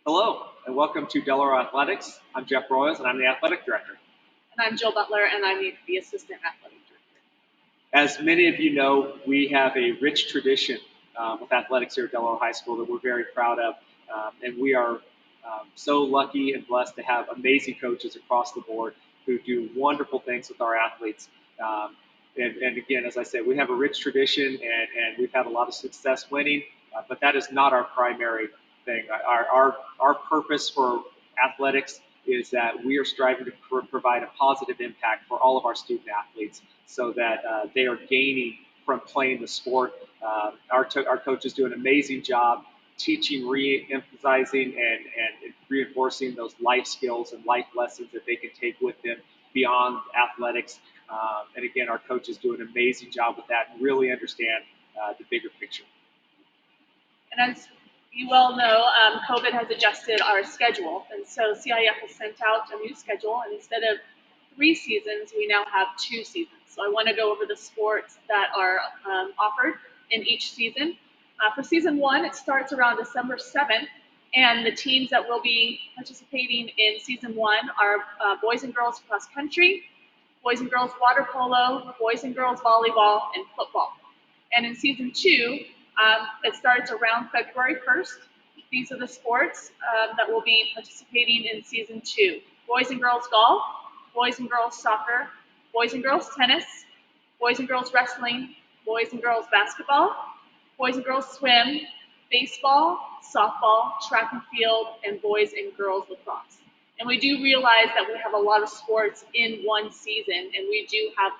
Hello, and welcome to Delaware Athletics. I'm Jeff Royals, and I'm the athletic director. And I'm Jill Butler, and I'm the assistant athletic director. As many of you know, we have a rich tradition with athletics here at Delaware High School that we're very proud of, and we are so lucky and blessed to have amazing coaches across the board who do wonderful things with our athletes. And again, as I said, we have a rich tradition, and we've had a lot of success winning, but that is not our primary thing. Our purpose for athletics is that we are striving to provide a positive impact for all of our student athletes so that they are gaining from playing the sport. Our coaches do an amazing job teaching, re-emphasizing, and reinforcing those life skills and life lessons that they can take with them beyond athletics. And again, our coaches do an amazing job with that and really understand the bigger picture. And as you well know, COVID has adjusted our schedule, and so CIF has sent out a new schedule, and instead of 3 seasons, we now have 2 seasons. So I want to go over the sports that are offered in each season. For season 1, it starts around December 7th, and the teams that will be participating in season 1 are boys and girls cross country, boys and girls water polo, boys and girls volleyball, and football. And in season 2, it starts around February 1st. These are the sports that will be participating in season 2: boys and girls golf, boys and girls soccer, boys and girls tennis, boys and girls wrestling, boys and girls basketball, boys and girls swim, baseball, softball, track and field, and boys and girls lacrosse. And we do realize that we have a lot of sports in one season, and we do have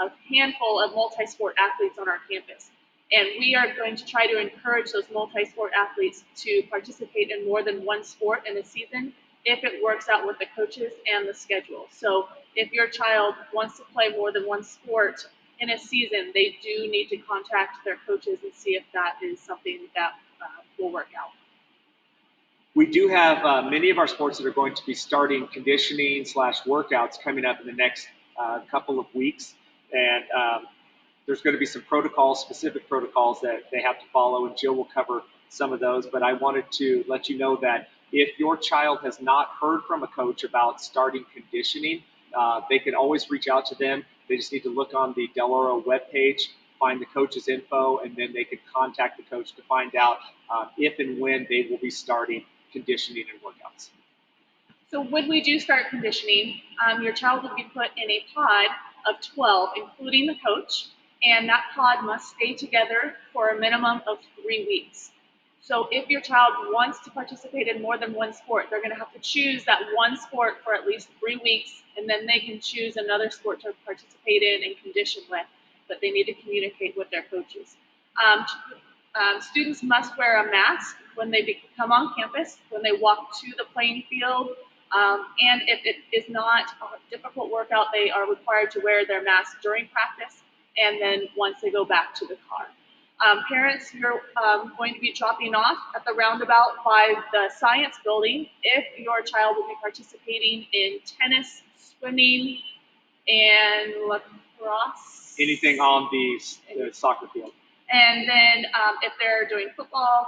a handful of multi-sport athletes on our campus. And we are going to try to encourage those multi-sport athletes to participate in more than one sport in a season if it works out with the coaches and the schedule. So if your child wants to play more than one sport in a season, they do need to contact their coaches and see if that is something that will work out. We do have many of our sports that are going to be starting conditioning / workouts coming up in the next couple of weeks. And there's going to be some protocols, specific protocols that they have to follow, and Jill will cover some of those. But I wanted to let you know that if your child has not heard from a coach about starting conditioning, they can always reach out to them. They just need to look on the Deloro webpage, find the coach's info, and then they can contact the coach to find out if and when they will be starting conditioning and workouts. So when we do start conditioning, your child will be put in a pod of 12, including the coach, and that pod must stay together for a minimum of 3 weeks. So if your child wants to participate in more than one sport, they're going to have to choose that one sport for at least 3 weeks, and then they can choose another sport to participate in and condition with, but they need to communicate with their coaches. Students must wear a mask when they come on campus, when they walk to the playing field, and if it is not a difficult workout, they are required to wear their mask during practice and then once they go back to the car. Parents, you're going to be dropping off at the roundabout by the science building if your child will be participating in tennis, swimming, and lacrosse. Anything on the soccer field. And then if they're doing football,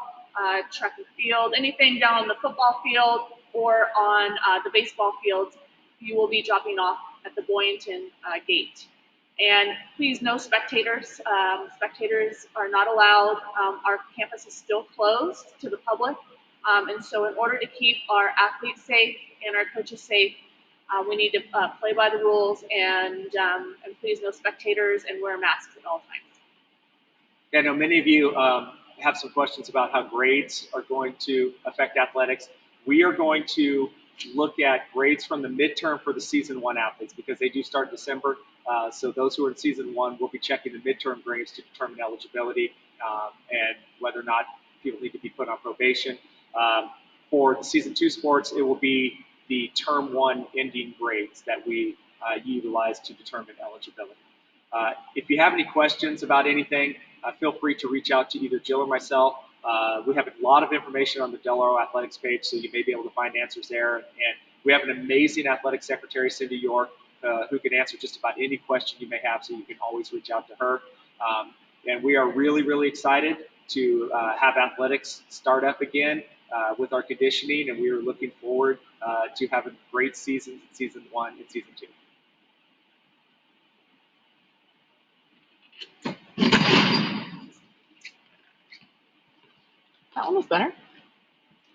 track and field, anything down on the football field or on the baseball field, you will be dropping off at the Boynton gate. And please, no spectators. Spectators are not allowed. Our campus is still closed to the public. And so in order to keep our athletes safe and our coaches safe, we need to play by the rules and please, no spectators and wear masks at all times. I know many of you have some questions about how grades are going to affect athletics. We are going to look at grades from the midterm for the season 1 athletes because they do start in December. So those who are in season 1 will be checking the midterm grades to determine eligibility and whether or not people need to be put on probation. For the season 2 sports, it will be the term 1 ending grades that we utilize to determine eligibility. If you have any questions about anything, feel free to reach out to either Jill or myself. We have a lot of information on the Delaware Athletics page, so you may be able to find answers there. And we have an amazing athletic secretary, Cindy York, who can answer just about any question you may have, so you can always reach out to her. And we are really, really excited to have athletics start up again. with our conditioning, and we are looking forward to having great seasons in season 1 and season 2. That one was better.